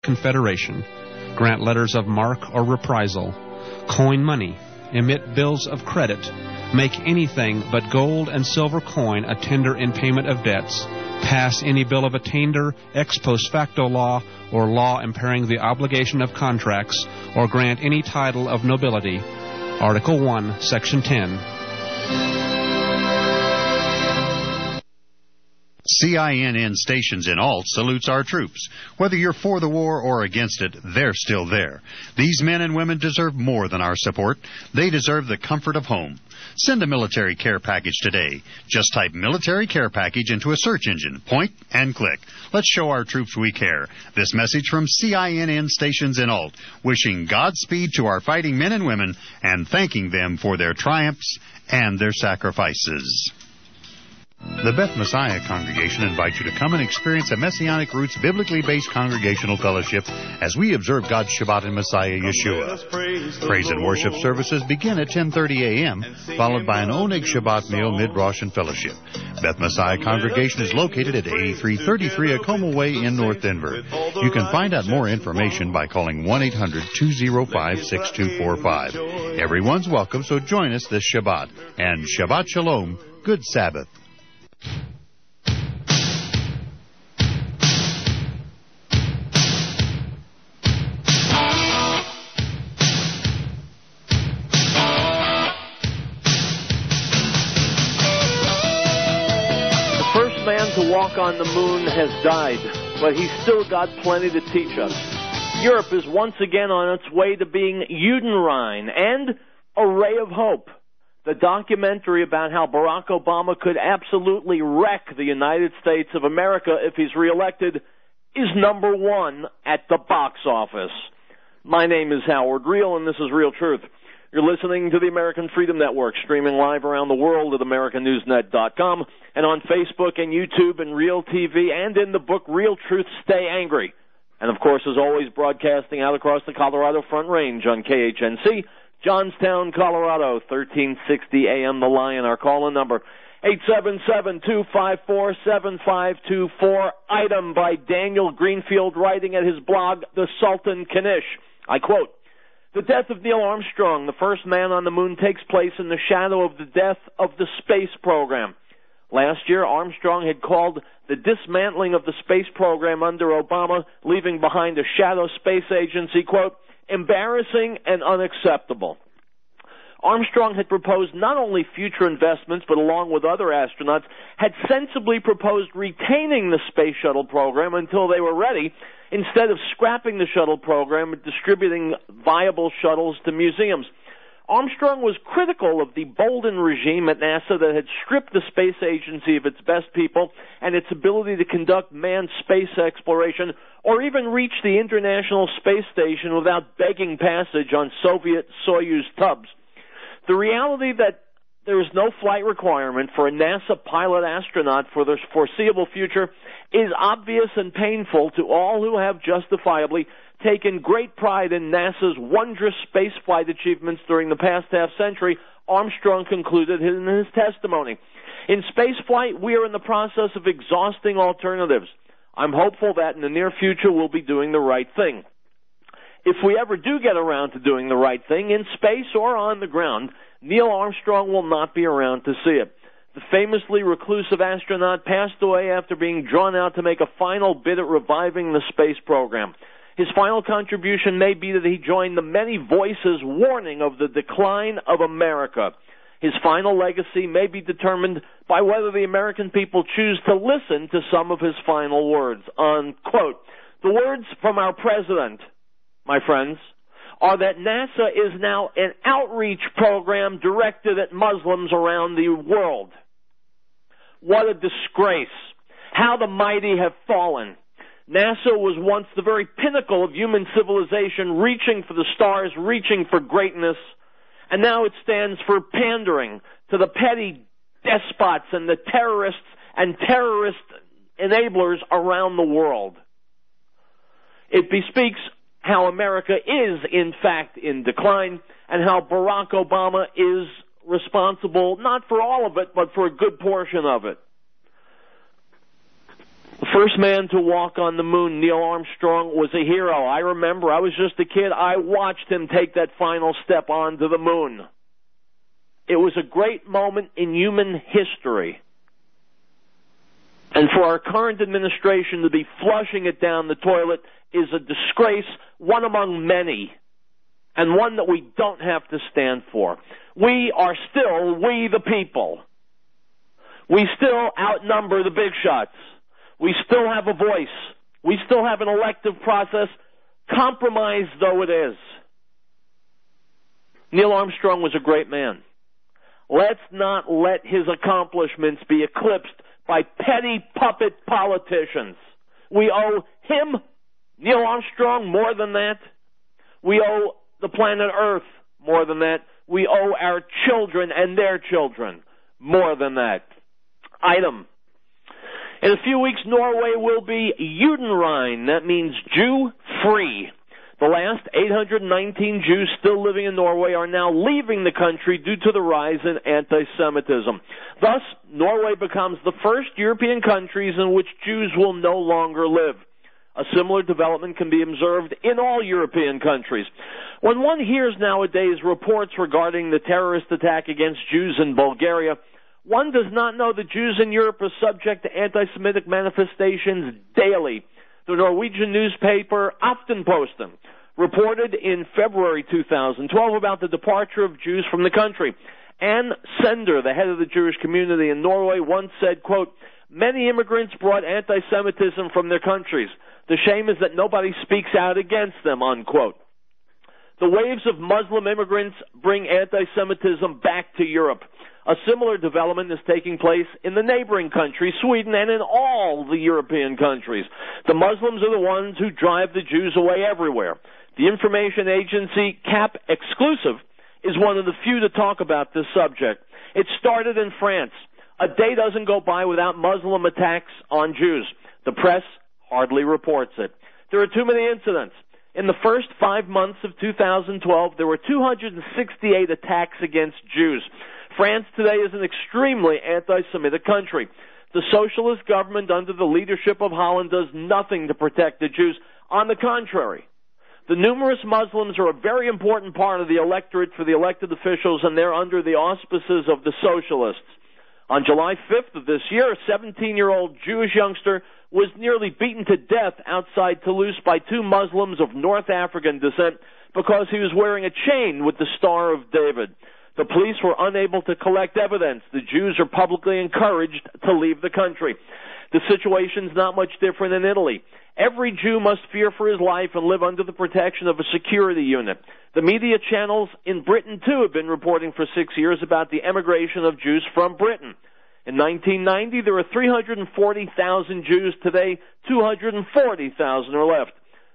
confederation, grant letters of marque or reprisal, coin money, emit bills of credit, make anything but gold and silver coin a tender in payment of debts, pass any bill of attainder, ex post facto law, or law impairing the obligation of contracts, or grant any title of nobility. Article 1, Section 10. CINN Stations in Alt salutes our troops. Whether you're for the war or against it, they're still there. These men and women deserve more than our support. They deserve the comfort of home. Send a military care package today. Just type military care package into a search engine. Point and click. Let's show our troops we care. This message from CINN Stations in Alt, wishing Godspeed to our fighting men and women and thanking them for their triumphs and their sacrifices. The Beth Messiah Congregation invites you to come and experience a Messianic Roots biblically based congregational fellowship as we observe God's Shabbat in Messiah Yeshua. Praise and worship services begin at 10:30 a.m., followed by an Oneg Shabbat meal mid-Rosh and fellowship. Beth Messiah Congregation is located at 8333 Acoma Way in North Denver. You can find out more information by calling 1-800-205-6245. Everyone's welcome, so join us this Shabbat. And Shabbat Shalom, good Sabbath. To walk on the moon has died, but he's still got plenty to teach us. Europe is once again on its way to being Judenrein and a ray of hope. The documentary about how Barack Obama could absolutely wreck the United States of America if he's reelected is number one at the box office. My name is Howard Riell, and this is Riell Truth. You're listening to the American Freedom Network, streaming live around the world at AmericanNewsNet.com and on Facebook and YouTube and Riell TV and in the book Riell Truth, Stay Angry. And, of course, as always, broadcasting out across the Colorado Front Range on KHNC, Johnstown, Colorado, 1360 AM, The Lion. Our call-in number, 877-254-7524, item by Daniel Greenfield, writing at his blog, The Sultan Kanish. I quote, "The death of Neil Armstrong, the first man on the moon, takes place in the shadow of the death of the space program. Last year, Armstrong had called the dismantling of the space program under Obama, leaving behind a shadow space agency, quote, embarrassing and unacceptable. Armstrong had proposed not only future investments, but along with other astronauts, had sensibly proposed retaining the space shuttle program until they were ready, instead of scrapping the shuttle program and distributing viable shuttles to museums. Armstrong was critical of the Bolden regime at NASA that had stripped the space agency of its best people and its ability to conduct manned space exploration or even reach the International Space Station without begging passage on Soviet Soyuz tubs. The reality that there is no flight requirement for a NASA pilot astronaut for the foreseeable future is obvious and painful to all who have justifiably taken great pride in NASA's wondrous spaceflight achievements during the past half-century, Armstrong concluded in his testimony. In spaceflight, we are in the process of exhausting alternatives. I'm hopeful that in the near future we'll be doing the right thing. If we ever do get around to doing the right thing, in space or on the ground, Neil Armstrong will not be around to see it. The famously reclusive astronaut passed away after being drawn out to make a final bid at reviving the space program. His final contribution may be that he joined the many voices warning of the decline of America. His final legacy may be determined by whether the American people choose to listen to some of his final words. Unquote. The words from our president, my friends, are that NASA is now an outreach program directed at Muslims around the world. What a disgrace. How the mighty have fallen. NASA was once the very pinnacle of human civilization, reaching for the stars, reaching for greatness, and now it stands for pandering to the petty despots and the terrorists and terrorist enablers around the world. It bespeaks how America is, in fact, in decline, and how Barack Obama is responsible, not for all of it, but for a good portion of it. The First man to walk on the moon, Neil Armstrong, was a hero. I remember, I was just a kid. I watched him take that final step onto the moon. It was a great moment in human history. And for our current administration to be flushing it down the toilet is a disgrace, one among many, and one that we don't have to stand for. We are still, we the people. We still outnumber the big shots. We still have a voice. We still have an elective process, compromised though it is. Neil Armstrong was a great man. Let's not let his accomplishments be eclipsed by petty puppet politicians. We owe him, Neil Armstrong, more than that. We owe the planet Earth more than that. We owe our children and their children more than that. Item. In a few weeks, Norway will be Judenrein. That means Jew-free. The last 819 Jews still living in Norway are now leaving the country due to the rise in anti-Semitism. Thus, Norway becomes the first European countries in which Jews will no longer live. A similar development can be observed in all European countries. When one hears nowadays reports regarding the terrorist attack against Jews in Bulgaria, one does not know that Jews in Europe are subject to anti-Semitic manifestations daily. The Norwegian newspaper Aftenposten reported in February 2012 about the departure of Jews from the country. Ann Sender, the head of the Jewish community in Norway, once said, quote, "Many immigrants brought anti-Semitism from their countries. The shame is that nobody speaks out against them," unquote. The waves of Muslim immigrants bring anti-Semitism back to Europe. A similar development is taking place in the neighboring country, Sweden, and in all the European countries. The Muslims are the ones who drive the Jews away everywhere. The information agency CAP Exclusive is one of the few to talk about this subject. It started in France. A day doesn't go by without Muslim attacks on Jews. The press hardly reports it. There are too many incidents. In the first 5 months of 2012, there were 268 attacks against Jews. France today is an extremely anti-Semitic country. The socialist government under the leadership of Holland does nothing to protect the Jews. On the contrary, the numerous Muslims are a very important part of the electorate for the elected officials, and they're under the auspices of the socialists. On July 5th of this year, a 17-year-old Jewish youngster was nearly beaten to death outside Toulouse by two Muslims of North African descent because he was wearing a chain with the Star of David. The police were unable to collect evidence. The Jews are publicly encouraged to leave the country. The situation's not much different in Italy. Every Jew must fear for his life and live under the protection of a security unit. The media channels in Britain, too, have been reporting for 6 years about the emigration of Jews from Britain. In 1990, there were 340,000 Jews. Today, 240,000 are left.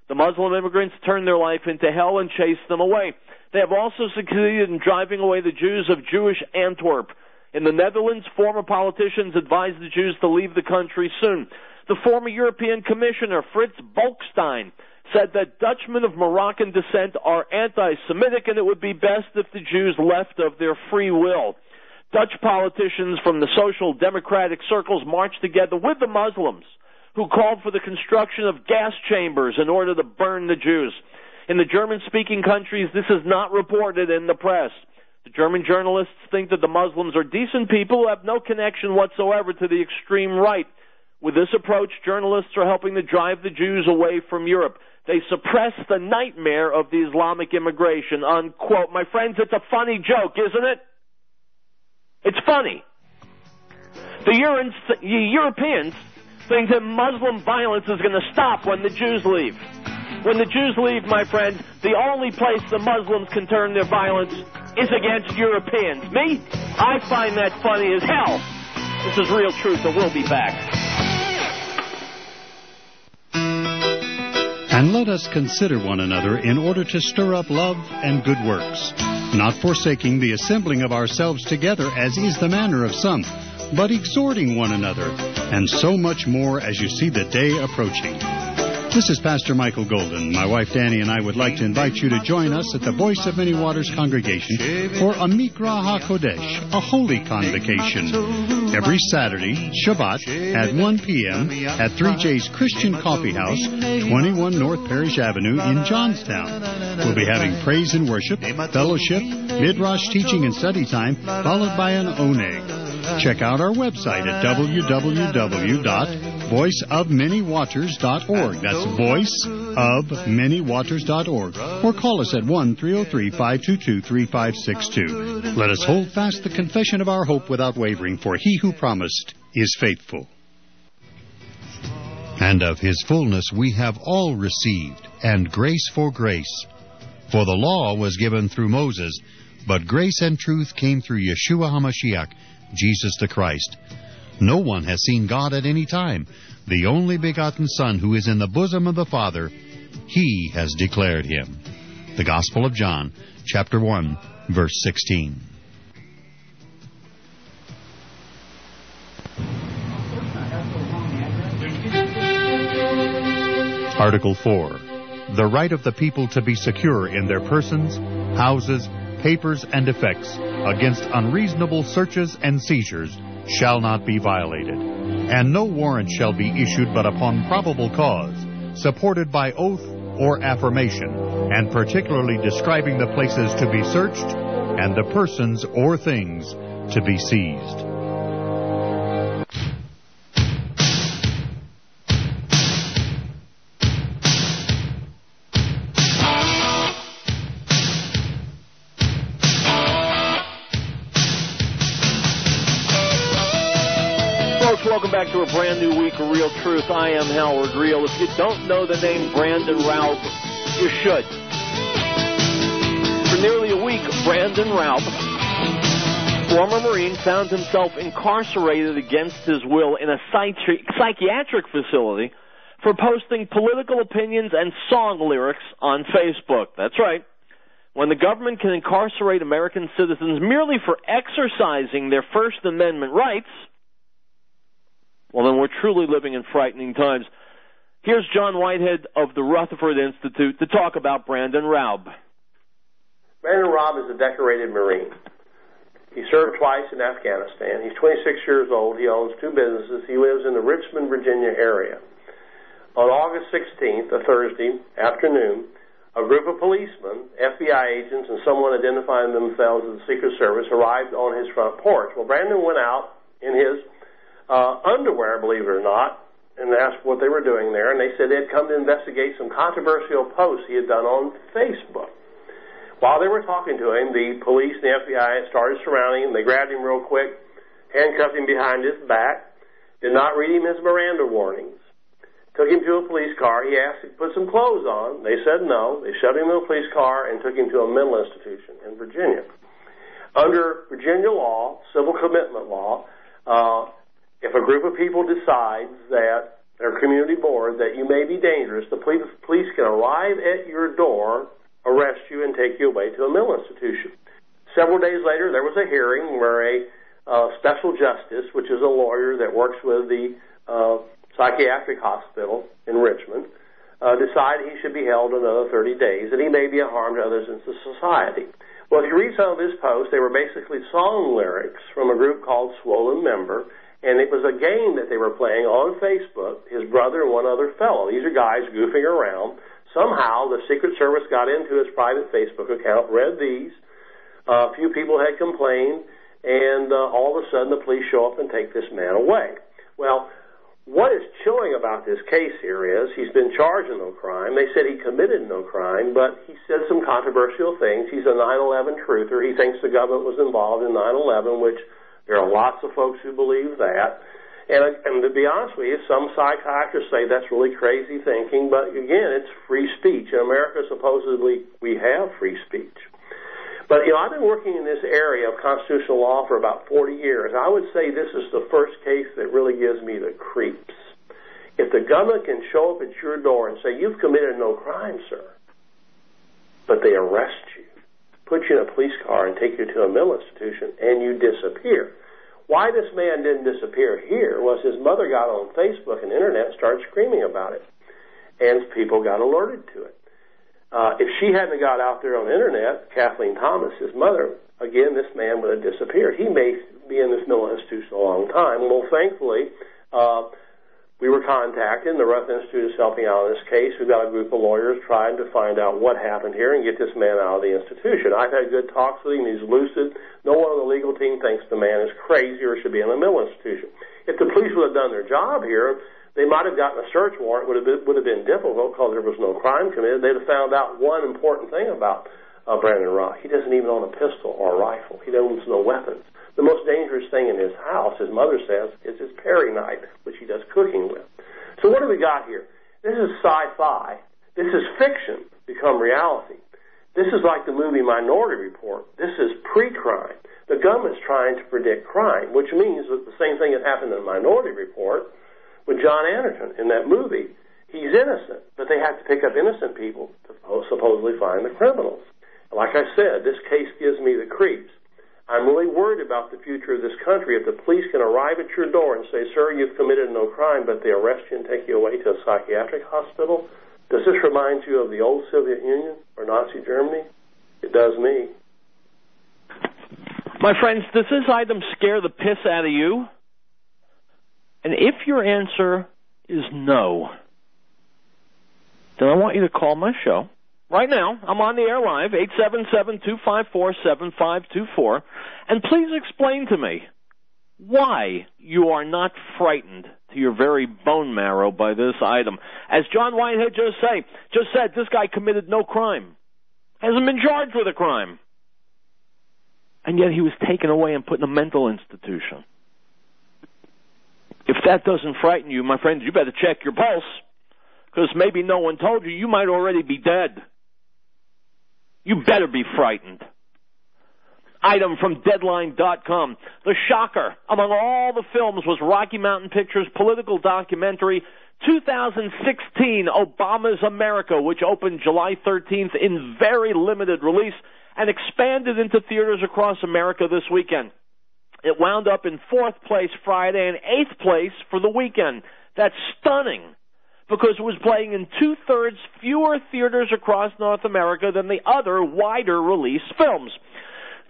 The Muslim immigrants turned their life into hell and chased them away. They have also succeeded in driving away the Jews of Jewish Antwerp. In the Netherlands, former politicians advised the Jews to leave the country soon. The former European Commissioner, Frits Bolkestein, said that Dutchmen of Moroccan descent are anti-Semitic and it would be best if the Jews left of their free will. Dutch politicians from the social democratic circles marched together with the Muslims, who called for the construction of gas chambers in order to burn the Jews. In the German-speaking countries, this is not reported in the press. The German journalists think that the Muslims are decent people who have no connection whatsoever to the extreme right. With this approach, journalists are helping to drive the Jews away from Europe. They suppress the nightmare of the Islamic immigration, unquote. My friends, it's a funny joke, isn't it? It's funny. The Europeans think that Muslim violence is going to stop when the Jews leave. When the Jews leave, my friend, the only place the Muslims can turn their violence is against Europeans. Me? I find that funny as hell. This is Riell Truth, and we'll be back. And let us consider one another in order to stir up love and good works, not forsaking the assembling of ourselves together, as is the manner of some, but exhorting one another, and so much more as you see the day approaching. This is Pastor Michael Golden. My wife Danny and I would like to invite you to join us at the Voice of Many Waters congregation for a Mikra HaKodesh, a holy convocation. Every Saturday, Shabbat, at 1 p.m. at 3J's Christian Coffee House, 21 North Parish Avenue in Johnstown. We'll be having praise and worship, fellowship, Midrash teaching and study time, followed by an oneg. Check out our website at www.voiceofmanywaters.org. That's voiceofmanywaters.org. Or call us at 1-303-522-3562. Let us hold fast the confession of our hope without wavering, for he who promised is faithful. And of his fullness we have all received, and grace for grace. For the law was given through Moses, but grace and truth came through Yeshua HaMashiach, Jesus the Christ. No one has seen God at any time. The only begotten Son, who is in the bosom of the Father, he has declared him. The Gospel of John, chapter 1, verse 16. Article 4. The right of the people to be secure in their persons, houses, papers, and effects against unreasonable searches and seizures shall not be violated, and no warrant shall be issued but upon probable cause, supported by oath or affirmation, and particularly describing the places to be searched and the persons or things to be seized. Welcome back to a brand new week of Riell Truth. I am Howard Riell. If you don't know the name Brandon Raub, you should. For nearly a week, Brandon Raub, former Marine, found himself incarcerated against his will in a psychiatric facility for posting political opinions and song lyrics on Facebook. That's right. When the government can incarcerate American citizens merely for exercising their First Amendment rights, well, then we're truly living in frightening times. Here's John Whitehead of the Rutherford Institute to talk about Brandon Raub. Brandon Raub is a decorated Marine. He served twice in Afghanistan. He's 26 years old. He owns 2 businesses. He lives in the Richmond, Virginia area. On August 16th, a Thursday afternoon, a group of policemen, FBI agents, and someone identifying themselves as the Secret Service arrived on his front porch. Well, Brandon went out in his underwear, believe it or not, and asked what they were doing there, and they said they had come to investigate some controversial posts he had done on Facebook. While they were talking to him, the police and the FBI started surrounding him. They grabbed him real quick, handcuffed him behind his back, did not read him his Miranda warnings, took him to a police car. He asked to put some clothes on. They said no. They shoved him in a police car and took him to a mental institution in Virginia. Under Virginia law, civil commitment law, if a group of people decides that, their community board, that you may be dangerous, the police can arrive at your door, arrest you, and take you away to a mental institution. Several days later, there was a hearing where a special justice, which is a lawyer that works with the psychiatric hospital in Richmond, decided he should be held another 30 days, and he may be a harm to others in society. Well, if you read some of his posts, they were basically song lyrics from a group called Swollen Member, and it was a game that they were playing on Facebook, his brother and one other fellow. These are guys goofing around. Somehow the Secret Service got into his private Facebook account, read these. A few people had complained, and all of a sudden the police show up and take this man away. Well, what is chilling about this case here is he's been charged with no crime. They said he committed no crime, but he said some controversial things. He's a 9/11 truther. He thinks the government was involved in 9/11, which there are lots of folks who believe that. And to be honest with you, some psychiatrists say that's really crazy thinking, but again, it's free speech. In America, supposedly, we have free speech. But, I've been working in this area of constitutional law for about 40 years. I would say this is the first case that really gives me the creeps. If the government can show up at your door and say, you've committed no crime, sir, but they arrest you, put you in a police car and take you to a mental institution, and you disappear. Why this man didn't disappear here was his mother got on Facebook and the internet and started screaming about it. and people got alerted to it. If she hadn't got out there on the internet, Kathleen Thomas, his mother, again, this man would have disappeared. He may be in this mental institution a long time. Well, thankfully, we were contacted, and the Ruff Institute is helping out in this case. We've got a group of lawyers trying to find out what happened here and get this man out of the institution. I've had good talks with him. He's lucid. No one on the legal team thinks the man is crazy or should be in a mental institution. If the police would have done their job here, they might have gotten a search warrant. Would have been difficult because there was no crime committed. They'd have found out one important thing about Brandon Rock. He doesn't even own a pistol or a rifle. He owns no weapons. The most dangerous thing in his house, his mother says, is his paring knife, which he does cooking with. So what do we got here? This is sci-fi. This is fiction become reality. This is like the movie Minority Report. This is pre-crime. The government's trying to predict crime, which means that the same thing that happened in Minority Report with John Anderson in that movie. He's innocent, but they have to pick up innocent people to supposedly find the criminals. Like I said, this case gives me the creeps. I'm really worried about the future of this country. If the police can arrive at your door and say, sir, you've committed no crime, but they arrest you and take you away to a psychiatric hospital, does this remind you of the old Soviet Union or Nazi Germany? It does me. My friends, does this item scare the piss out of you? And if your answer is no, then I want you to call my show. Right now, I'm on the air live, 877-254-7524, and please explain to me why you are not frightened to your very bone marrow by this item. As John Whitehead just said, this guy committed no crime, hasn't been charged with a crime, and yet he was taken away and put in a mental institution. If that doesn't frighten you, my friends, you better check your pulse, because maybe no one told you. You might already be dead. You better be frightened. Item from Deadline.com. The shocker among all the films was Rocky Mountain Pictures' political documentary 2016, Obama's America, which opened July 13th in very limited release and expanded into theaters across America this weekend. It wound up in 4th place Friday and 8th place for the weekend. That's stunning, because it was playing in 2/3 fewer theaters across North America than the other wider-release films.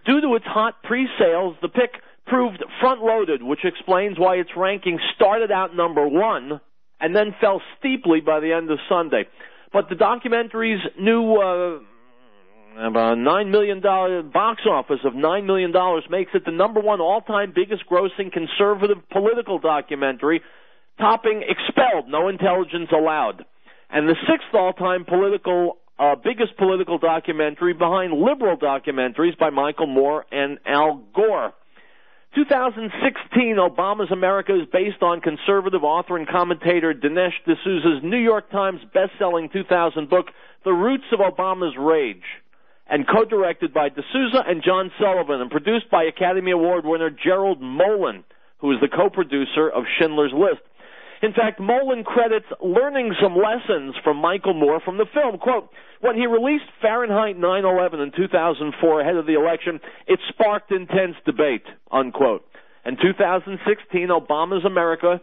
Due to its hot pre-sales, the pick proved front-loaded, which explains why its ranking started out number 1 and then fell steeply by the end of Sunday. But the documentary's new about $9 million box office of $9 million makes it the number 1 all-time biggest grossing conservative political documentary, topping Expelled, No Intelligence Allowed, and the 6th all-time biggest political documentary behind liberal documentaries by Michael Moore and Al Gore. 2016, Obama's America is based on conservative author and commentator Dinesh D'Souza's New York Times best-selling 2000 book, The Roots of Obama's Rage, and co-directed by D'Souza and John Sullivan, and produced by Academy Award winner Gerald Molen, who is the co-producer of Schindler's List. In fact, Molen credits learning some lessons from Michael Moore from the film. Quote, when he released Fahrenheit 9/11 in 2004 ahead of the election, it sparked intense debate, unquote. And 2016, Obama's America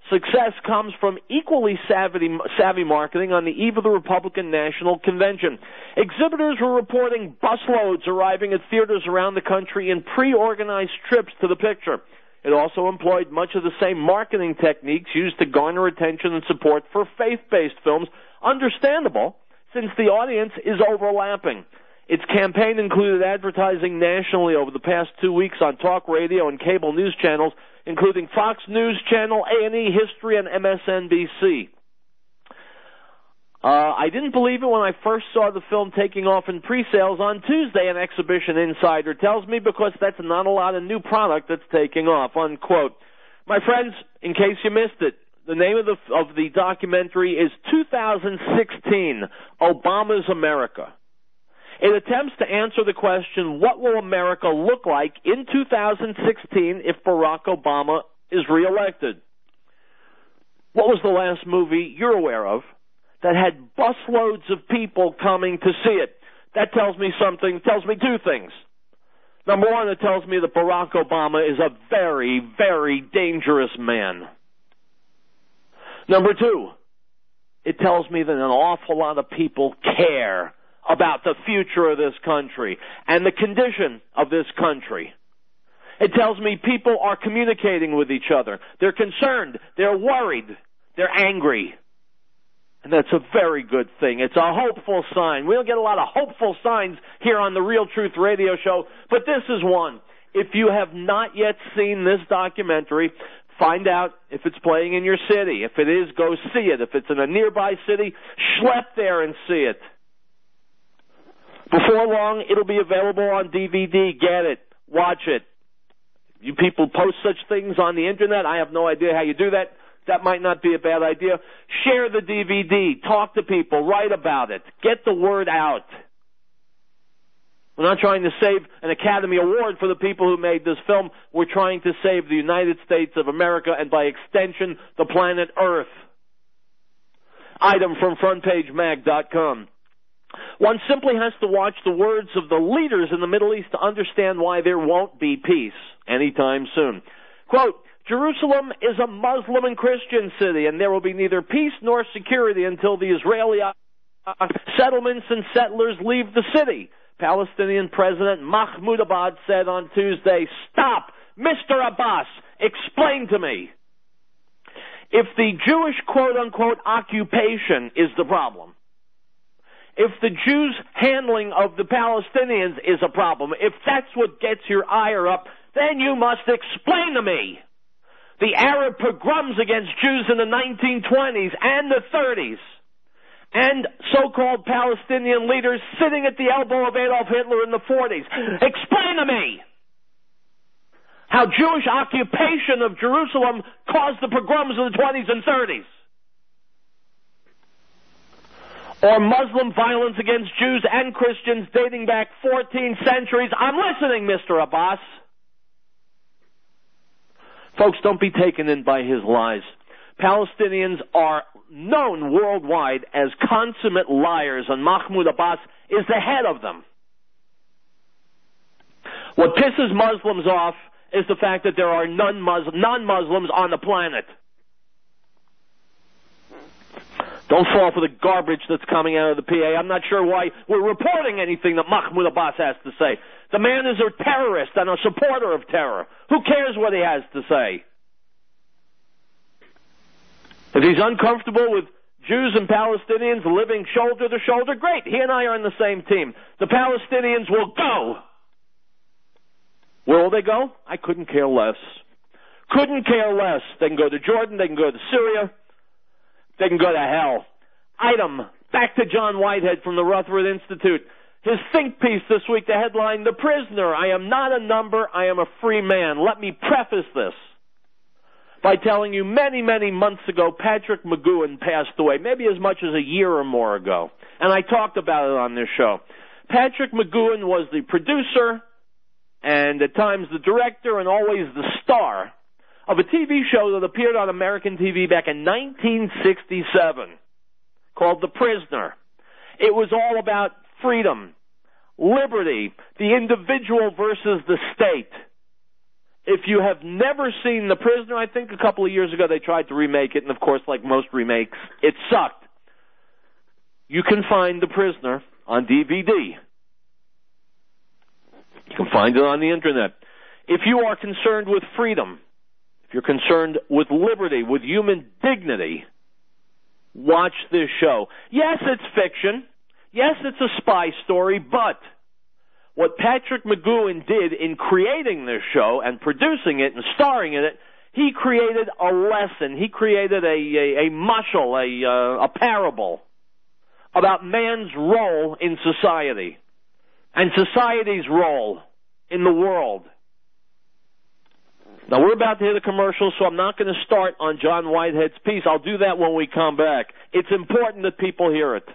success comes from equally savvy marketing on the eve of the Republican National Convention. Exhibitors were reporting busloads arriving at theaters around the country in pre-organized trips to the picture. It also employed much of the same marketing techniques used to garner attention and support for faith-based films, understandable since the audience is overlapping. Its campaign included advertising nationally over the past 2 weeks on talk radio and cable news channels, including Fox News Channel, A&E, History, and MSNBC. I didn't believe it when I first saw the film taking off in pre-sales on Tuesday, an exhibition insider tells me, because that's not a lot of new product that's taking off, unquote. My friends, in case you missed it, the name of the documentary is 2016, Obama's America. It attempts to answer the question, what will America look like in 2016 if Barack Obama is reelected? What was the last movie you're aware of that had busloads of people coming to see it? That tells me something, tells me two things. Number one, it tells me that Barack Obama is a very, very dangerous man. Number two, it tells me that an awful lot of people care about the future of this country and the condition of this country. It tells me people are communicating with each other. They're concerned. They're worried. They're angry. And that's a very good thing. It's a hopeful sign. We don't get a lot of hopeful signs here on the Riell Truth radio show, but this is one. If you have not yet seen this documentary, find out if it's playing in your city. If it is, go see it. If it's in a nearby city, schlep there and see it. Before long, it'll be available on DVD. Get it. Watch it. You people post such things on the internet. I have no idea how you do that. That might not be a bad idea. Share the DVD. Talk to people. Write about it. Get the word out. We're not trying to save an Academy Award for the people who made this film. We're trying to save the United States of America and, by extension, the planet Earth. Item from FrontPageMag.com. One simply has to watch the words of the leaders in the Middle East to understand why there won't be peace anytime soon. Quote, Jerusalem is a Muslim and Christian city, and there will be neither peace nor security until the Israeli settlements and settlers leave the city. Palestinian President Mahmoud Abbas said on Tuesday, stop, Mr. Abbas, explain to me. If the Jewish quote-unquote occupation is the problem, if the Jews' handling of the Palestinians is a problem, if that's what gets your ire up, then you must explain to me. The Arab pogroms against Jews in the 1920s and the 30s, and so-called Palestinian leaders sitting at the elbow of Adolf Hitler in the 40s. Explain to me how Jewish occupation of Jerusalem caused the pogroms of the 20s and 30s. Or Muslim violence against Jews and Christians dating back 14 centuries. I'm listening, Mr. Abbas. Folks, don't be taken in by his lies. Palestinians are known worldwide as consummate liars, and Mahmoud Abbas is the head of them. What pisses Muslims off is the fact that there are non-Muslims on the planet. Don't fall for the garbage that's coming out of the PA. I'm not sure why we're reporting anything that Mahmoud Abbas has to say. The man is a terrorist and a supporter of terror. Who cares what he has to say? If he's uncomfortable with Jews and Palestinians living shoulder to shoulder, great. He and I are on the same team. The Palestinians will go. Where will they go? I couldn't care less. Couldn't care less. They can go to Jordan. They can go to Syria. They can go to hell. Item, back to John Whitehead from the Rutherford Institute. His think piece this week, the headline, The Prisoner, I am not a number, I am a free man. Let me preface this by telling you many, many months ago, Patrick McGowan passed away, maybe as much as a year or more ago. And I talked about it on this show. Patrick McGowan was the producer and at times the director and always the star of a TV show that appeared on American TV back in 1967 called The Prisoner. It was all about freedom, liberty, the individual versus the state. If you have never seen The Prisoner, I think a couple of years ago they tried to remake it, and of course, like most remakes, it sucked. You can find The Prisoner on DVD. You can find it on the internet. If you are concerned with freedom, if you're concerned with liberty, with human dignity, watch this show. Yes, it's fiction. Yes, it's a spy story, but what Patrick McGowan did in creating this show and producing it and starring in it, he created a lesson. He created a mashal, a parable about man's role in society and society's role in the world. Now, we're about to hit a commercial, so I'm not going to start on John Whitehead's piece. I'll do that when we come back. It's important that people hear it.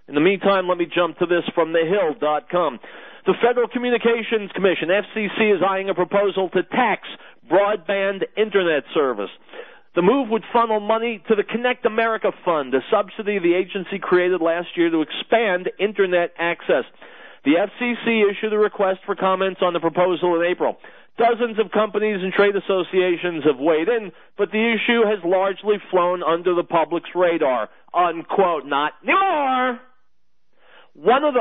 In the meantime, let me jump to this from thehill.com. The Federal Communications Commission, FCC, is eyeing a proposal to tax broadband internet service. The move would funnel money to the Connect America Fund, a subsidy the agency created last year to expand internet access. The FCC issued a request for comments on the proposal in April. Dozens of companies and trade associations have weighed in, but the issue has largely flown under the public's radar. Unquote. Not anymore. One of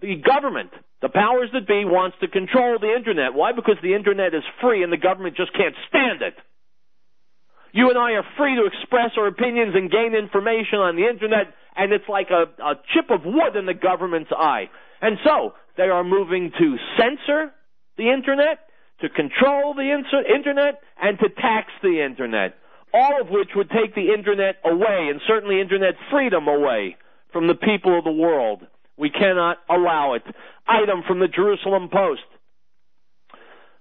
the government, the powers that be, wants to control the Internet. Why? Because the Internet is free and the government just can't stand it. You and I are free to express our opinions and gain information on the Internet, and it's like a chip of wood in the government's eye. And so they are moving to censor the Internet, to control the Internet, and to tax the Internet, all of which would take the Internet away, and certainly Internet freedom away from the people of the world. We cannot allow it. Item from the Jerusalem Post.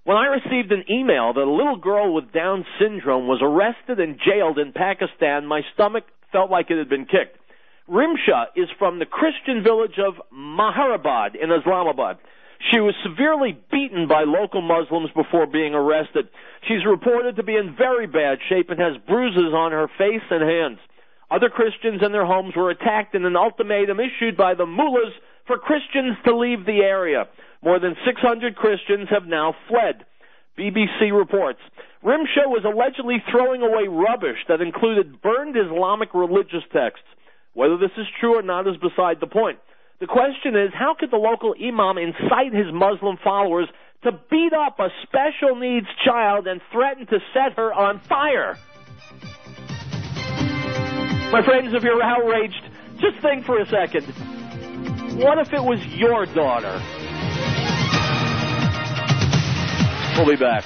When I received an email that a little girl with Down syndrome was arrested and jailed in Pakistan, my stomach felt like it had been kicked. Rimsha is from the Christian village of Maharabad in Islamabad. She was severely beaten by local Muslims before being arrested. She's reported to be in very bad shape and has bruises on her face and hands. Other Christians and their homes were attacked in an ultimatum issued by the mullahs for Christians to leave the area. More than 600 Christians have now fled. BBC reports. Rimsha was allegedly throwing away rubbish that included burned Islamic religious texts. Whether this is true or not is beside the point. The question is, how could the local imam incite his Muslim followers to beat up a special needs child and threaten to set her on fire? My friends, if you're outraged, just think for a second. What if it was your daughter? We'll be back.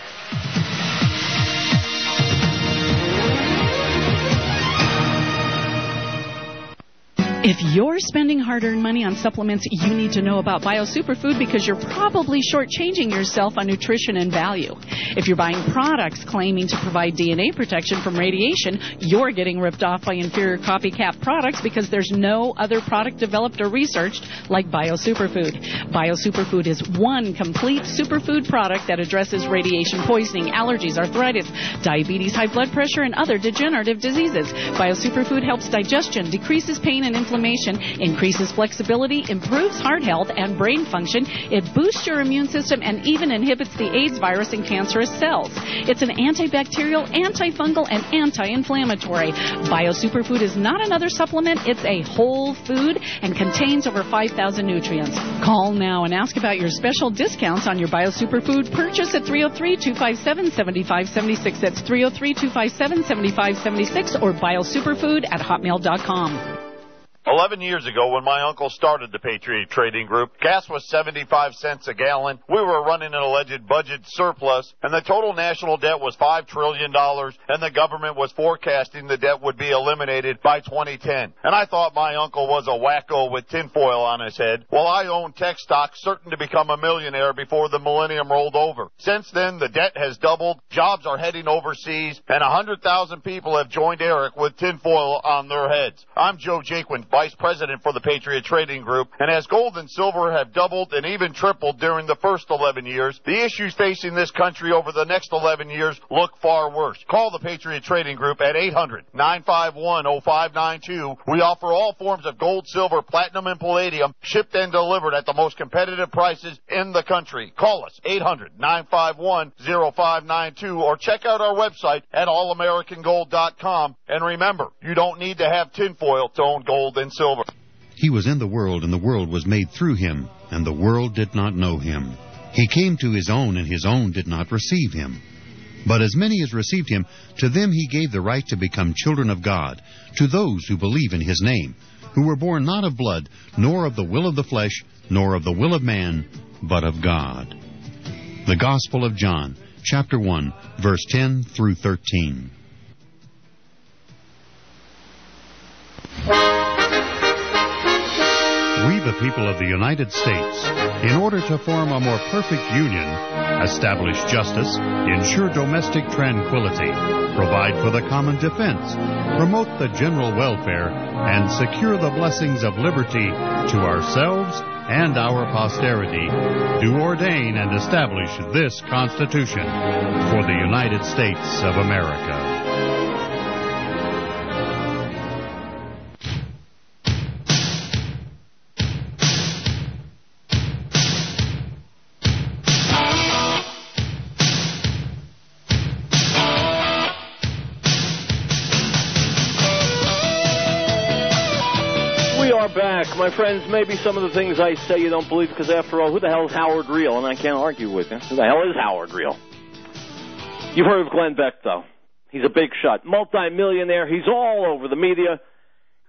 If you're spending hard-earned money on supplements, you need to know about BioSuperfood because you're probably shortchanging yourself on nutrition and value. If you're buying products claiming to provide DNA protection from radiation, you're getting ripped off by inferior copycat products because there's no other product developed or researched like BioSuperfood. BioSuperfood is one complete superfood product that addresses radiation poisoning, allergies, arthritis, diabetes, high blood pressure, and other degenerative diseases. BioSuperfood helps digestion, decreases pain and inflammation, increases flexibility, improves heart health and brain function. It boosts your immune system and even inhibits the AIDS virus in cancerous cells. It's an antibacterial, antifungal, and anti-inflammatory. BioSuperfood is not another supplement. It's a whole food and contains over 5,000 nutrients. Call now and ask about your special discounts on your BioSuperfood purchase at 303-257-7576. That's 303-257-7576 or biosuperfood@hotmail.com. 11 years ago, when my uncle started the Patriot Trading Group, gas was 75 cents a gallon. We were running an alleged budget surplus, and the total national debt was $5 trillion, and the government was forecasting the debt would be eliminated by 2010. And I thought my uncle was a wacko with tinfoil on his head. Well, I owned tech stocks, certain to become a millionaire before the millennium rolled over. Since then, the debt has doubled, jobs are heading overseas, and 100,000 people have joined Eric with tinfoil on their heads. I'm Joe Jaquin, Vice President for the Patriot Trading Group, and as gold and silver have doubled and even tripled during the first 11 years, the issues facing this country over the next 11 years look far worse. Call the Patriot Trading Group at 800-951-0592. We offer all forms of gold, silver, platinum, and palladium, shipped and delivered at the most competitive prices in the country. Call us, 800-951-0592, or check out our website at allamericangold.com. And remember, you don't need to have tinfoil to own gold and silver. He was in the world, and the world was made through him, and the world did not know him. He came to his own, and his own did not receive him. But as many as received him, to them he gave the right to become children of God, to those who believe in his name, who were born not of blood, nor of the will of the flesh, nor of the will of man, but of God. The Gospel of John, chapter 1, verse 10 through 13. We, the people of the United States, in order to form a more perfect union, establish justice, ensure domestic tranquility, provide for the common defense, promote the general welfare, and secure the blessings of liberty to ourselves and our posterity, do ordain and establish this Constitution for the United States of America. my friends, maybe some of the things I say you don't believe, because after all, who the hell is Howard Riell? And I can't argue with you. Who the hell is Howard Riell? You've heard of Glenn Beck, though. He's a big shot, multi-millionaire. He's all over the media.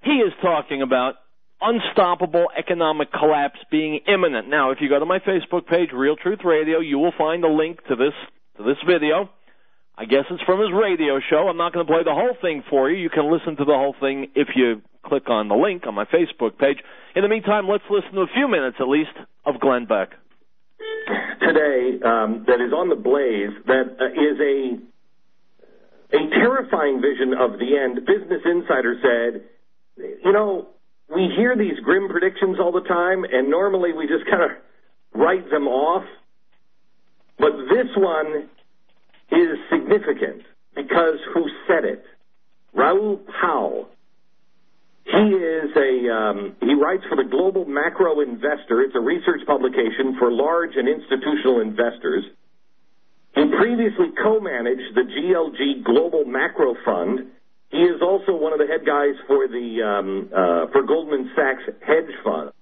He is talking about unstoppable economic collapse being imminent. Now, if you go to my Facebook page, Riell Truth Radio, you will find a link to this video. I guess it's from his radio show. I'm not going to play the whole thing for you. You can listen to the whole thing if you click on the link on my Facebook page. In the meantime, let's listen to a few minutes at least of Glenn Beck. Today, that is on the blaze, that is a terrifying vision of the end. Business Insider said, you know, we hear these grim predictions all the time, and normally we just kind of write them off. But this one is significant because who said it? Raoul Pal. He writes for the Global Macro Investor. It's a research publication for large and institutional investors. He previously co-managed the GLG Global Macro Fund. He is also one of the head guys for Goldman Sachs hedge fund.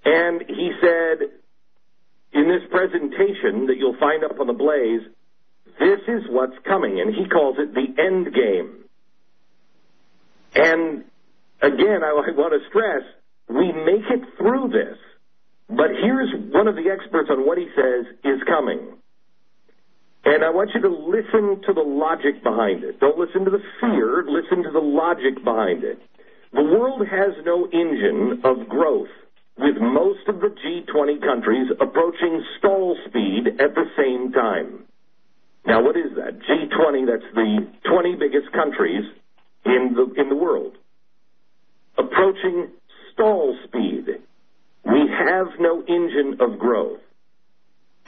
And he said in this presentation that you'll find up on the Blaze, this is what's coming, and he calls it the end game. And again, I want to stress, we make it through this. But here's one of the experts on what he says is coming. And I want you to listen to the logic behind it. Don't listen to the fear. Listen to the logic behind it. The world has no engine of growth, with most of the G20 countries approaching stall speed at the same time. Now, what is that? G20, that's the 20 biggest countries in the world. Approaching stall speed. We have no engine of growth.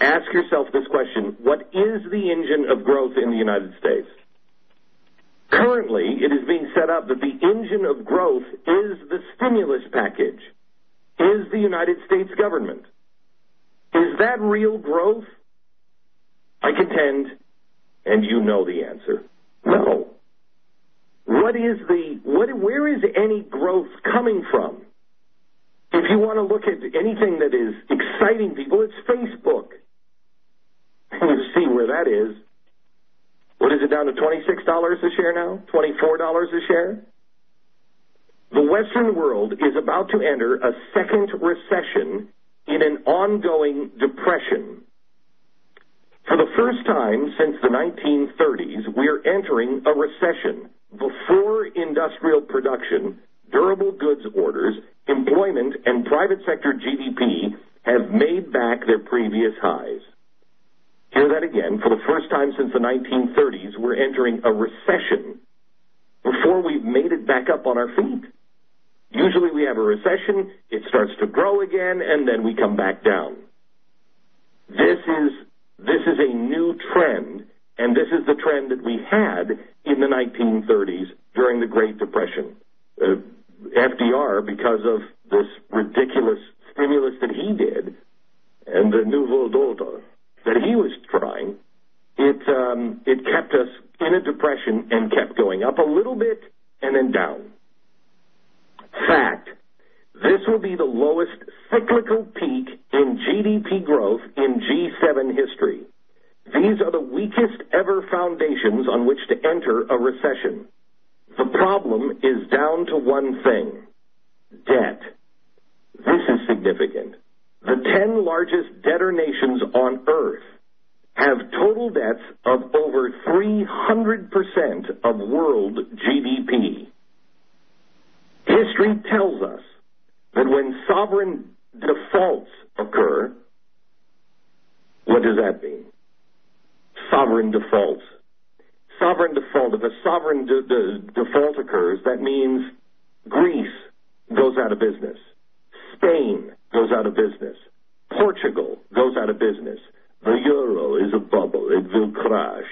Ask yourself this question: what is the engine of growth in the United States? Currently, it is being set up that the engine of growth is the stimulus package, is the United States government. Is that real growth? I contend, and you know the answer, no. Where is any growth coming from? If you want to look at anything that is exciting people, it's Facebook. You see where that is. What is it, down to $26 a share now? $24 a share? The Western world is about to enter a second recession in an ongoing depression. For the first time since the 1930s, we are entering a recession. Before industrial production, durable goods orders, employment, and private sector GDP have made back their previous highs. Hear that again. For the first time since the 1930s, we're entering a recession before we've made it back up on our feet. Usually we have a recession, it starts to grow again, and then we come back down. This is a new trend, and this is the trend that we had in the 1930s during the Great Depression. FDR, because of this ridiculous stimulus that he did, and the Nouveau Ordre that he was trying, it kept us in a depression and kept going up a little bit and then down. Fact, this will be the lowest cyclical peak in GDP growth in G7 history. These are the weakest ever foundations on which to enter a recession. The problem is down to one thing: debt. This is significant. The 10 largest debtor nations on Earth have total debts of over 300% of world GDP. History tells us that when sovereign defaults occur, what does that mean? Sovereign defaults. Sovereign default. If a sovereign default occurs, that means Greece goes out of business. Spain goes out of business. Portugal goes out of business. The euro is a bubble. It will crash.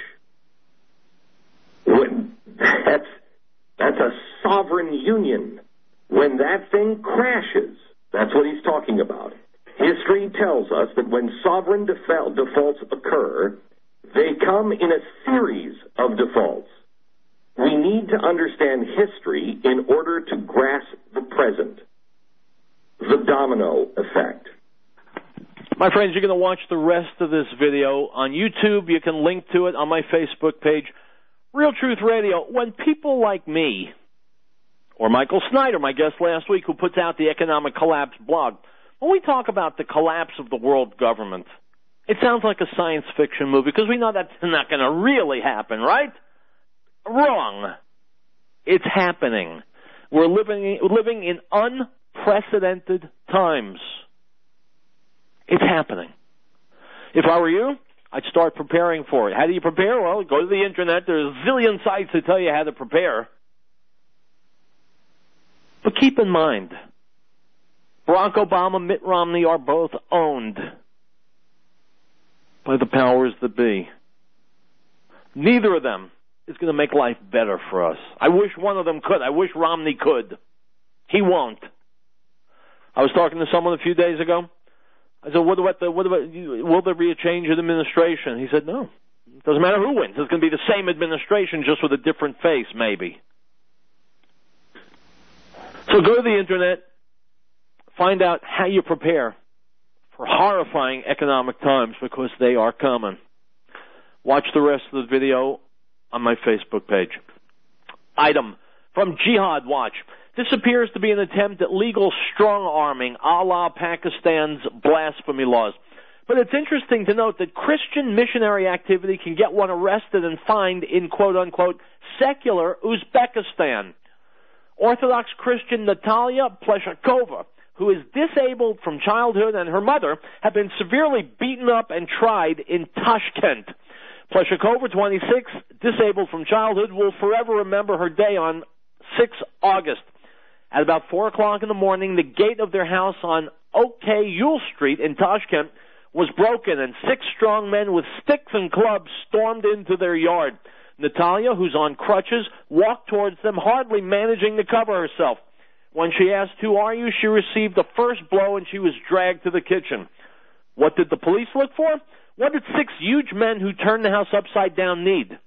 That's a sovereign union. When that thing crashes, that's what he's talking about. History tells us that when sovereign defaults occur, they come in a series of defaults. We need to understand history in order to grasp the present. domino effect. My friends, you're going to watch the rest of this video on YouTube. You can link to it on my Facebook page, Riell Truth Radio. When people like me, or Michael Snyder, my guest last week, who puts out the Economic Collapse blog, when we talk about the collapse of the world government, it sounds like a science fiction movie because we know that's not going to really happen, right? Wrong. It's happening. We're living in unprecedented times. It's happening. If I were you, I'd start preparing for it. How do you prepare? Well, go to the internet. There's a zillion sites that tell you how to prepare. But keep in mind, Barack Obama, Mitt Romney are both owned by the powers that be. Neither of them is going to make life better for us. I wish one of them could. I wish Romney could. He won't. I was talking to someone a few days ago. I said, what about will there be a change in administration? He said, no. It doesn't matter who wins. It's going to be the same administration, just with a different face, maybe. So go to the internet, find out how you prepare for horrifying economic times, because they are coming. Watch the rest of the video on my Facebook page. Item from Jihad Watch. This appears to be an attempt at legal strong-arming a la Pakistan's blasphemy laws. But it's interesting to note that Christian missionary activity can get one arrested and fined in quote-unquote secular Uzbekistan. Orthodox Christian Natalia Pleshakova, who is disabled from childhood, and her mother have been severely beaten up and tried in Tashkent. Pleshakova, 26, disabled from childhood, will forever remember her day on 6 August. At about 4 o'clock in the morning, the gate of their house on OK Yule Street in Tashkent was broken, and 6 strong men with sticks and clubs stormed into their yard. Natalia, who's on crutches, walked towards them, hardly managing to cover herself. When she asked, "Who are you?" she received the first blow, and she was dragged to the kitchen. What did the police look for? What did 6 huge men who turned the house upside down need?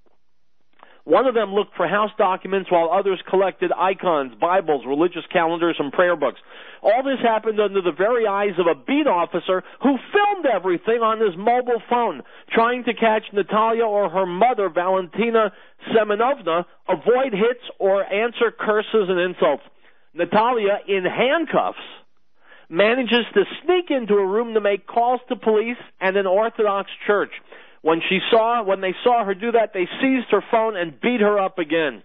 One of them looked for house documents, while others collected icons, Bibles, religious calendars, and prayer books. All this happened under the very eyes of a beat officer who filmed everything on his mobile phone, trying to catch Natalia or her mother, Valentina Semenovna, avoid hits or answer curses and insults. Natalia, in handcuffs, manages to sneak into a room to make calls to police and an Orthodox church. When they saw her do that, they seized her phone and beat her up again.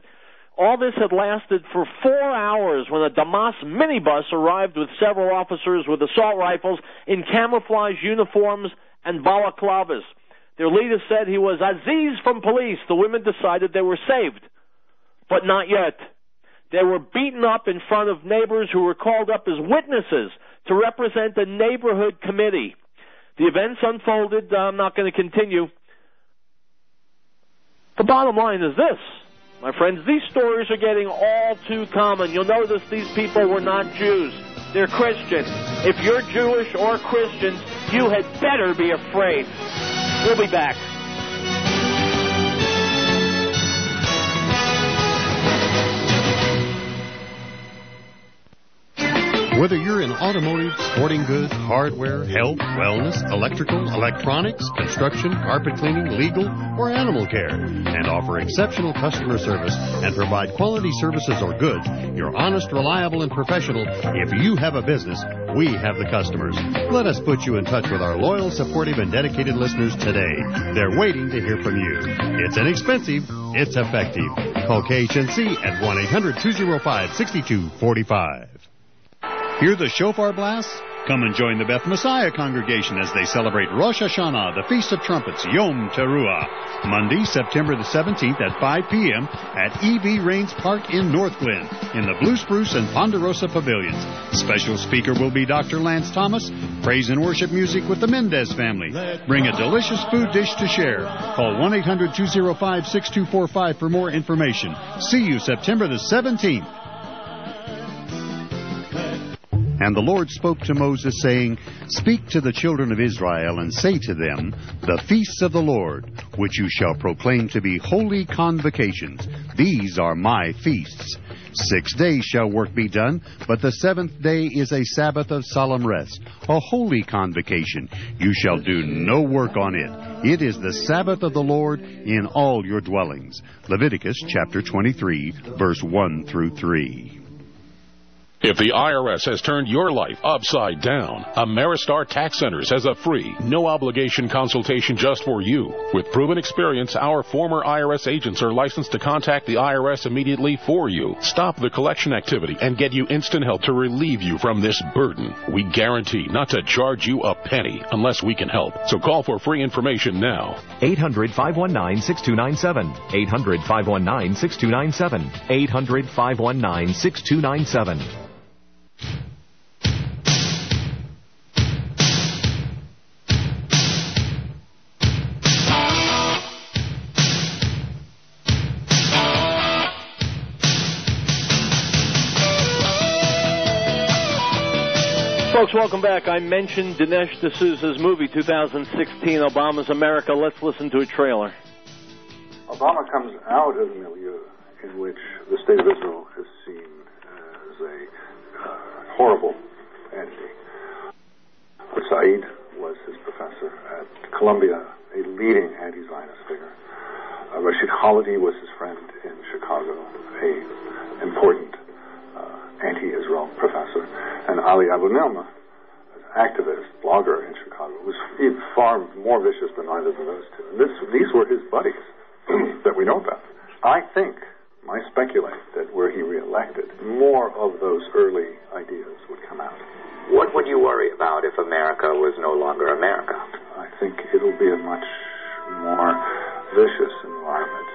All this had lasted for 4 hours when a Damas minibus arrived with several officers with assault rifles in camouflage uniforms and balaclavas. Their leader said he was Aziz from police. The women decided they were saved, but not yet. They were beaten up in front of neighbors who were called up as witnesses to represent the neighborhood committee. The events unfolded. I'm not going to continue. The bottom line is this, my friends. These stories are getting all too common. You'll notice these people were not Jews. They're Christian. If you're Jewish or Christian, you had better be afraid. We'll be back. Whether you're in automotive, sporting goods, hardware, health, wellness, electrical, electronics, construction, carpet cleaning, legal, or animal care, and offer exceptional customer service and provide quality services or goods, you're honest, reliable, and professional. If you have a business, we have the customers. Let us put you in touch with our loyal, supportive, and dedicated listeners today. They're waiting to hear from you. It's inexpensive. It's effective. Call KHNC at 1-800-205-6245. Hear the shofar blasts? Come and join the Beth Messiah congregation as they celebrate Rosh Hashanah, the Feast of Trumpets, Yom Teruah, Monday, September the 17th at 5 p.m. at E.V. Rains Park in North Glen in the Blue Spruce and Ponderosa Pavilions. Special speaker will be Dr. Lance Thomas. Praise and worship music with the Mendez family. Bring a delicious food dish to share. Call 1-800-205-6245 for more information. See you September the 17th. And the Lord spoke to Moses, saying, Speak to the children of Israel, and say to them, The feasts of the Lord, which you shall proclaim to be holy convocations, these are my feasts. 6 days shall work be done, but the 7th day is a Sabbath of solemn rest, a holy convocation. You shall do no work on it. It is the Sabbath of the Lord in all your dwellings. Leviticus chapter 23, verse 1 through 3. If the IRS has turned your life upside down, Ameristar Tax Centers has a free, no-obligation consultation just for you. With proven experience, our former IRS agents are licensed to contact the IRS immediately for you, stop the collection activity, and get you instant help to relieve you from this burden. We guarantee not to charge you a penny unless we can help. So call for free information now. 800-519-6297. 800-519-6297. 800-519-6297. Folks, welcome back. I mentioned Dinesh D'Souza's movie 2016, Obama's America. Let's listen to a trailer. Obama comes out of the milieu in which the state of Israel is seen as a horrible entity. Said was his professor at Columbia, a leading anti-Zionist figure. Rashid Khalidi was his friend in Chicago, a important anti-Israel professor. And Ali Abu Nilma, an activist, blogger in Chicago, was far more vicious than either of those two. And these were his buddies that we know about. I speculate that were he reelected, more of those early ideas would come out. What would you worry about if America was no longer America? I think it'll be a much more vicious environment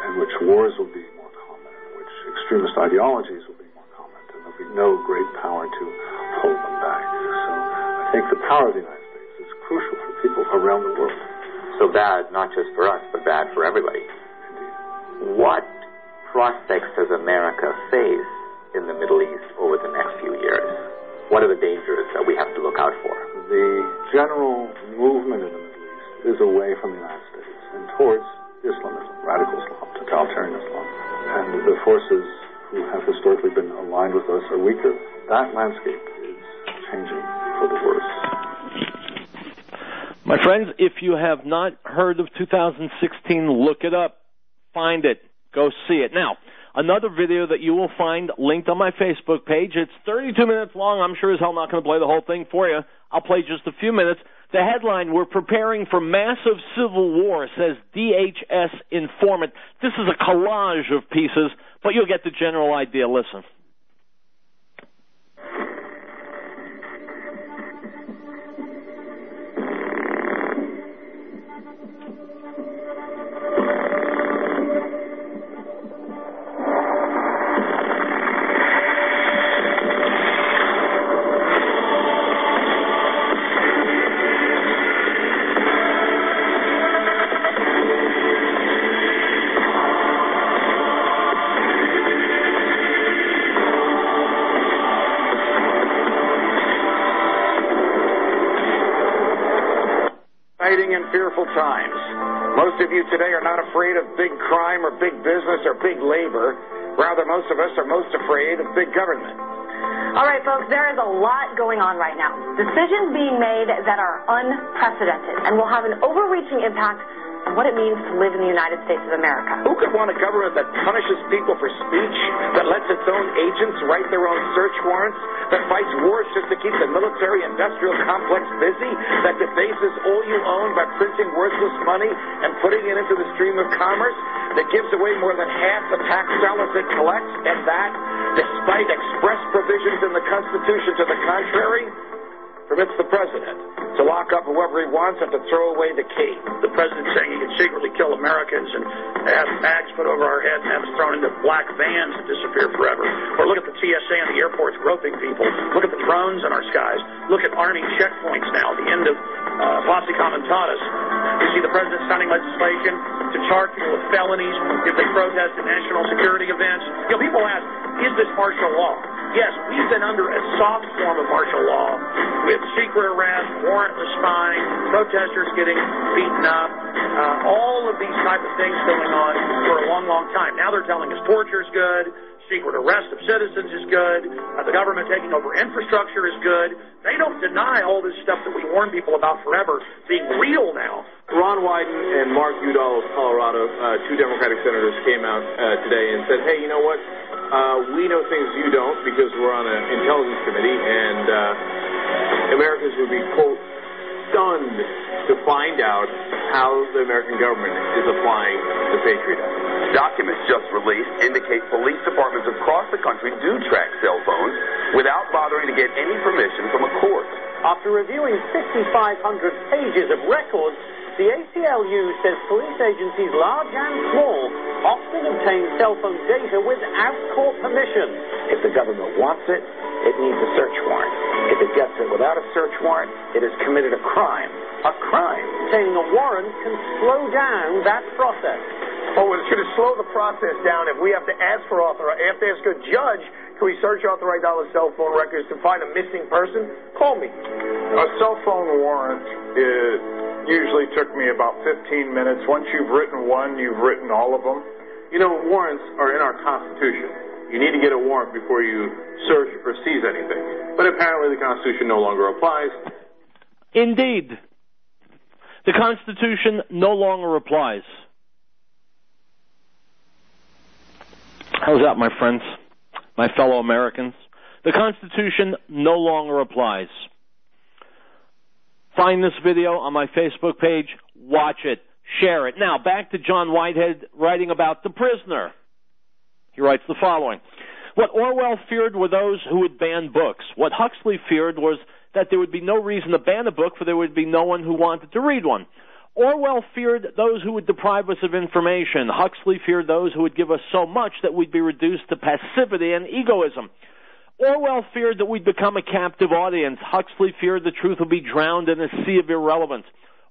in which wars will be more common, in which extremist ideologies will be more common, and there'll be no great power to hold them back. So I think the power of the United States is crucial for people around the world. So bad, not just for us, but bad for everybody. Indeed. What prospects does America face in the Middle East over the next few years? What are the dangers that we have to look out for? The general movement in the Middle East is away from the United States and towards Islamism, radical Islam, totalitarian Islam. And the forces who have historically been aligned with us are weaker. That landscape is changing for the worse. My friends, if you have not heard of 2016, look it up. Find it. Go see it. Now, another video that you will find linked on my Facebook page. It's 32 minutes long. I'm sure as hell not going to play the whole thing for you. I'll play just a few minutes. The headline, "We're preparing for massive civil war," says DHS informant. This is a collage of pieces, but you'll get the general idea. Listen. In fearful times. Most of you today are not afraid of big crime or big business or big labor. Rather, most of us are most afraid of big government. All right, folks, there is a lot going on right now. Decisions being made that are unprecedented and will have an overreaching impact on what it means to live in the United States of America. Who could want a government that punishes people for speech, that lets its own agents write their own search warrants, that fights wars just to keep the military-industrial complex busy, that debases all you own by printing worthless money and putting it into the stream of commerce, that gives away more than half the tax dollars it collects, and that, despite express provisions in the Constitution to the contrary, permits the president to lock up whoever he wants and to throw away the key. The president saying he can secretly kill Americans and have bags put over our heads and have us thrown into black vans and disappear forever. Or look at the TSA and the airports groping people. Look at the drones in our skies. Look at Army checkpoints now, the end of Posse Comitatus. You see the president signing legislation to charge people with felonies if they protest at national security events. You know, people ask, is this martial law? Yes, we've been under a soft form of martial law with secret arrest, warrantless spying, protesters getting beaten up, all of these type of things going on for a long, long time. Now they're telling us torture's good, Secret arrest of citizens is good. The government taking over infrastructure is good. They don't deny all this stuff that we warn people about forever being real now. Ron Wyden and Mark Udall of Colorado, two Democratic senators, came out today and said, hey, you know what? We know things you don't because we're on an intelligence committee, and Americans would be, quote, stunned to find out how the American government is applying the Patriot Act. Documents just released indicate police departments across the country do track cell phones without bothering to get any permission from a court. After reviewing 6,500 pages of records, the ACLU says police agencies, large and small, often obtain cell phone data without court permission. If the government wants it, it needs a search warrant. If it gets it without a search warrant, it has committed a crime. A crime. Obtaining a warrant can slow down that process. Oh, it's going to slow the process down if we have to ask for authorization. If there's a judge, can we search authorized dollar cell phone records to find a missing person? Call me. A cell phone warrant usually took me about 15 minutes. Once you've written one, you've written all of them. You know, warrants are in our Constitution. You need to get a warrant before you search or seize anything. But apparently the Constitution no longer applies. Indeed. The Constitution no longer applies. How's that, my friends? My fellow Americans? The Constitution no longer applies. Find this video on my Facebook page, watch it, share it. Now, back to John Whitehead writing about The Prisoner. He writes the following. What Orwell feared were those who would ban books. What Huxley feared was that there would be no reason to ban a book, for there would be no one who wanted to read one. Orwell feared those who would deprive us of information. Huxley feared those who would give us so much that we'd be reduced to passivity and egoism. Orwell feared that we'd become a captive audience. Huxley feared the truth would be drowned in a sea of irrelevance.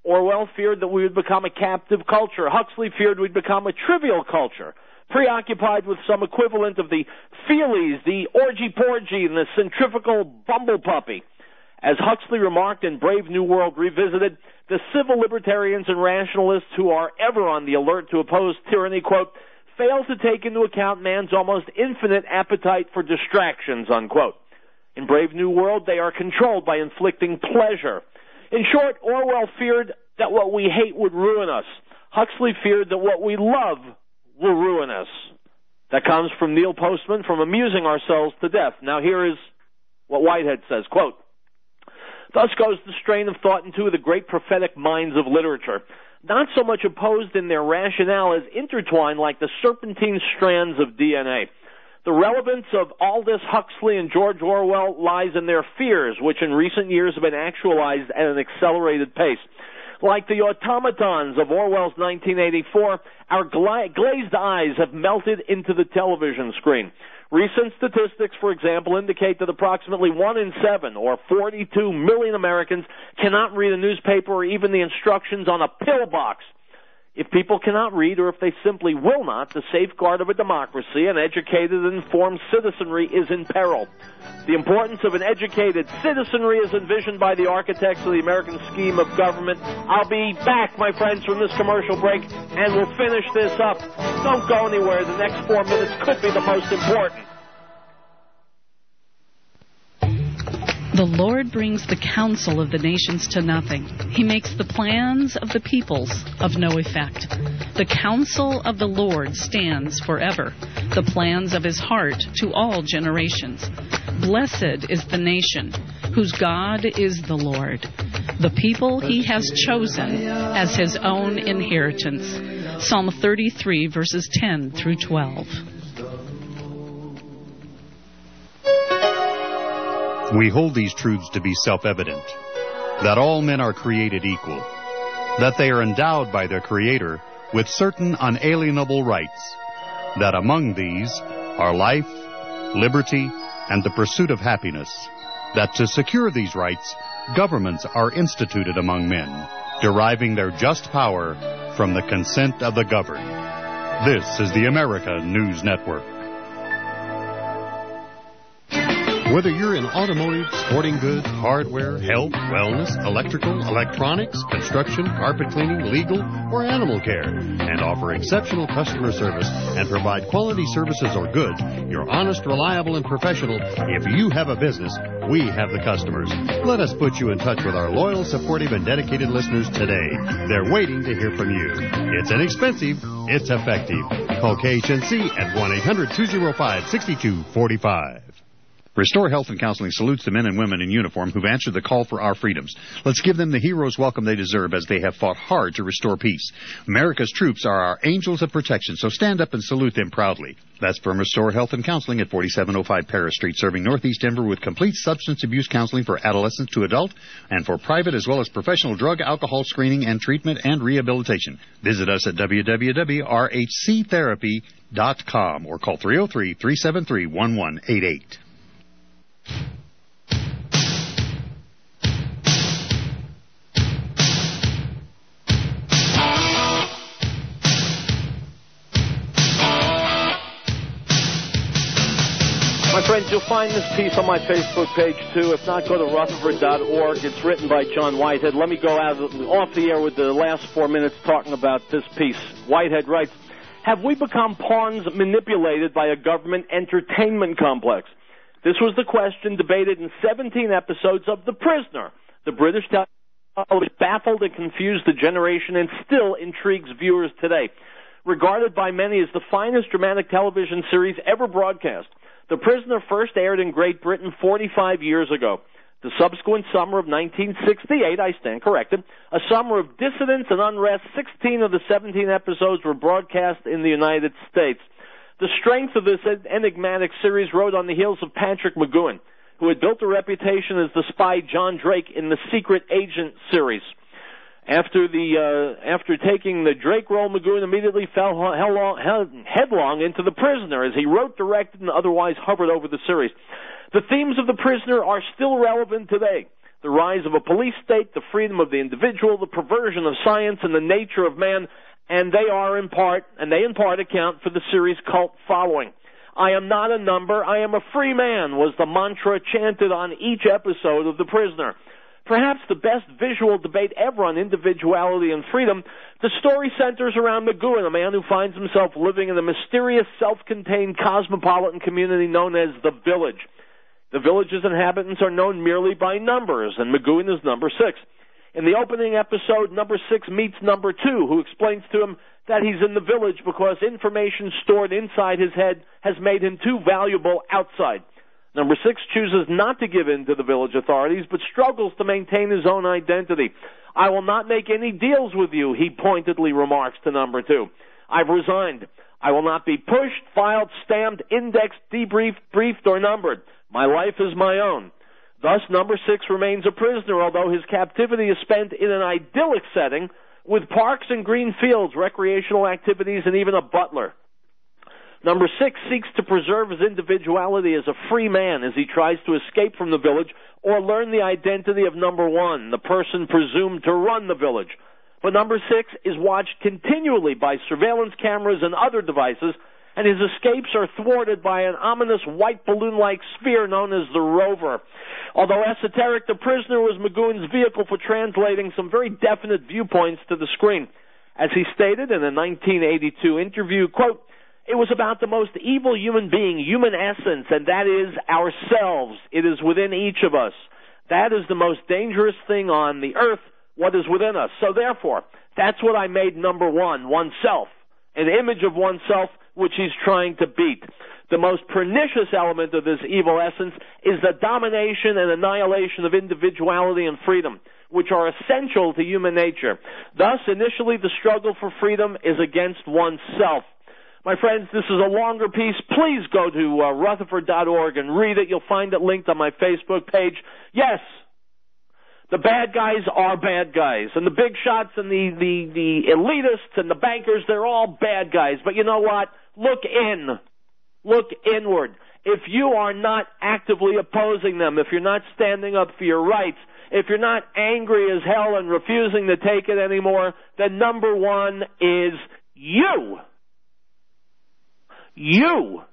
Orwell feared that we would become a captive culture. Huxley feared we'd become a trivial culture, preoccupied with some equivalent of the feelies, the orgy-porgy, and the centrifugal bumble-puppy. As Huxley remarked in Brave New World Revisited, the civil libertarians and rationalists who are ever on the alert to oppose tyranny, quote, fail to take into account man's almost infinite appetite for distractions, unquote. In Brave New World, they are controlled by inflicting pleasure. In short, Orwell feared that what we hate would ruin us. Huxley feared that what we love will ruin us. That comes from Neil Postman from Amusing Ourselves to Death. Now here is what Whitehead says, quote, thus goes the strain of thought in two of the great prophetic minds of literature, not so much opposed in their rationale as intertwined like the serpentine strands of DNA. The relevance of Aldous Huxley and George Orwell lies in their fears, which in recent years have been actualized at an accelerated pace. Like the automatons of Orwell's 1984, our glazed eyes have melted into the television screen. Recent statistics, for example, indicate that approximately 1 in 7, or 42 million Americans, cannot read a newspaper or even the instructions on a pillbox. If people cannot read, or if they simply will not, the safeguard of a democracy, an educated and informed citizenry, is in peril. The importance of an educated citizenry is envisioned by the architects of the American scheme of government. I'll be back, my friends, from this commercial break, and we'll finish this up. Don't go anywhere. The next 4 minutes could be the most important. The Lord brings the counsel of the nations to nothing. He makes the plans of the peoples of no effect. The counsel of the Lord stands forever, the plans of his heart to all generations. Blessed is the nation whose God is the Lord, the people he has chosen as his own inheritance. Psalm 33, verses 10 through 12. We hold these truths to be self-evident, that all men are created equal, that they are endowed by their Creator with certain unalienable rights, that among these are life, liberty, and the pursuit of happiness, that to secure these rights, governments are instituted among men, deriving their just power from the consent of the governed. This is the America News Network. Whether you're in automotive, sporting goods, hardware, health, wellness, electrical, electronics, construction, carpet cleaning, legal, or animal care, and offer exceptional customer service and provide quality services or goods, you're honest, reliable, and professional. If you have a business, we have the customers. Let us put you in touch with our loyal, supportive, and dedicated listeners today. They're waiting to hear from you. It's inexpensive. It's effective. Call KHNC at 1-800-205-6245. Restore Health and Counseling salutes the men and women in uniform who've answered the call for our freedoms. Let's give them the hero's welcome they deserve as they have fought hard to restore peace. America's troops are our angels of protection, so stand up and salute them proudly. That's from Restore Health and Counseling at 4705 Paris Street, serving Northeast Denver with complete substance abuse counseling for adolescents to adult and for private as well as professional drug, alcohol screening and treatment and rehabilitation. Visit us at www.rhctherapy.com or call 303-373-1188. My friends, you'll find this piece on my Facebook page, too. If not, go to Rutherford.org. It's written by John Whitehead. Let me go off the air with the last 4 minutes talking about this piece. Whitehead writes, have we become pawns manipulated by a government entertainment complex? This was the question debated in 17 episodes of The Prisoner. The British television baffled and confused the generation and still intrigues viewers today. Regarded by many as the finest dramatic television series ever broadcast, The Prisoner first aired in Great Britain 45 years ago. The subsequent summer of 1968, I stand corrected, a summer of dissidence and unrest, 16 of the 17 episodes were broadcast in the United States. The strength of this enigmatic series rode on the heels of Patrick McGoohan, who had built a reputation as the spy John Drake in the Secret Agent series. After taking the Drake role, McGoohan immediately fell headlong into The Prisoner as he wrote, directed, and otherwise hovered over the series. The themes of The Prisoner are still relevant today. The rise of a police state, the freedom of the individual, the perversion of science, and the nature of man, and they in part account for the series' cult following. I am not a number, I am a free man, was the mantra chanted on each episode of The Prisoner. Perhaps the best visual debate ever on individuality and freedom, the story centers around McGoohan, a man who finds himself living in a mysterious, self-contained cosmopolitan community known as The Village. The village's inhabitants are known merely by numbers, and McGoohan is number 6. In the opening episode, number 6 meets number 2, who explains to him that he's in the village because information stored inside his head has made him too valuable outside. Number 6 chooses not to give in to the village authorities, but struggles to maintain his own identity. I will not make any deals with you, he pointedly remarks to number 2. I've resigned. I will not be pushed, filed, stamped, indexed, debriefed, briefed, or numbered. My life is my own. Thus, number 6 remains a prisoner, although his captivity is spent in an idyllic setting with parks and green fields, recreational activities, and even a butler. Number 6 seeks to preserve his individuality as a free man as he tries to escape from the village or learn the identity of number 1, the person presumed to run the village. But number 6 is watched continually by surveillance cameras and other devices, and his escapes are thwarted by an ominous white balloon-like sphere known as the Rover. Although esoteric, the prisoner was McGoohan's vehicle for translating some very definite viewpoints to the screen. As he stated in a 1982 interview, quote, "It was about the most evil human being, human essence, and that is ourselves. It is within each of us. That is the most dangerous thing on the earth, what is within us. So therefore, that's what I made number 1, oneself, an image of oneself which he's trying to beat. The most pernicious element of this evil essence is the domination and annihilation of individuality and freedom, which are essential to human nature. Thus, initially, the struggle for freedom is against oneself." My friends, this is a longer piece. Please go to Rutherford.org and read it. You'll find it linked on my Facebook page. Yes, the bad guys are bad guys, and the big shots and the elitists and the bankers, they're all bad guys. But you know what? Look in. Look inward. If you are not actively opposing them, if you're not standing up for your rights, if you're not angry as hell and refusing to take it anymore, then number 1 is you. You.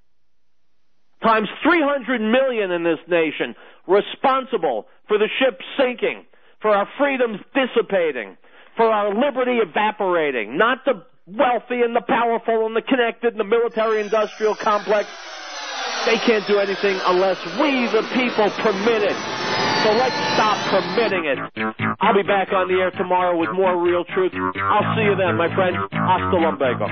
times 300 million in this nation responsible for the ship sinking, for our freedoms dissipating, for our liberty evaporating, not the wealthy and the powerful and the connected and the military-industrial complex. They can't do anything unless we, the people, permit it. So let's stop permitting it. I'll be back on the air tomorrow with more Riell Truth. I'll see you then, my friend. Hasta luego.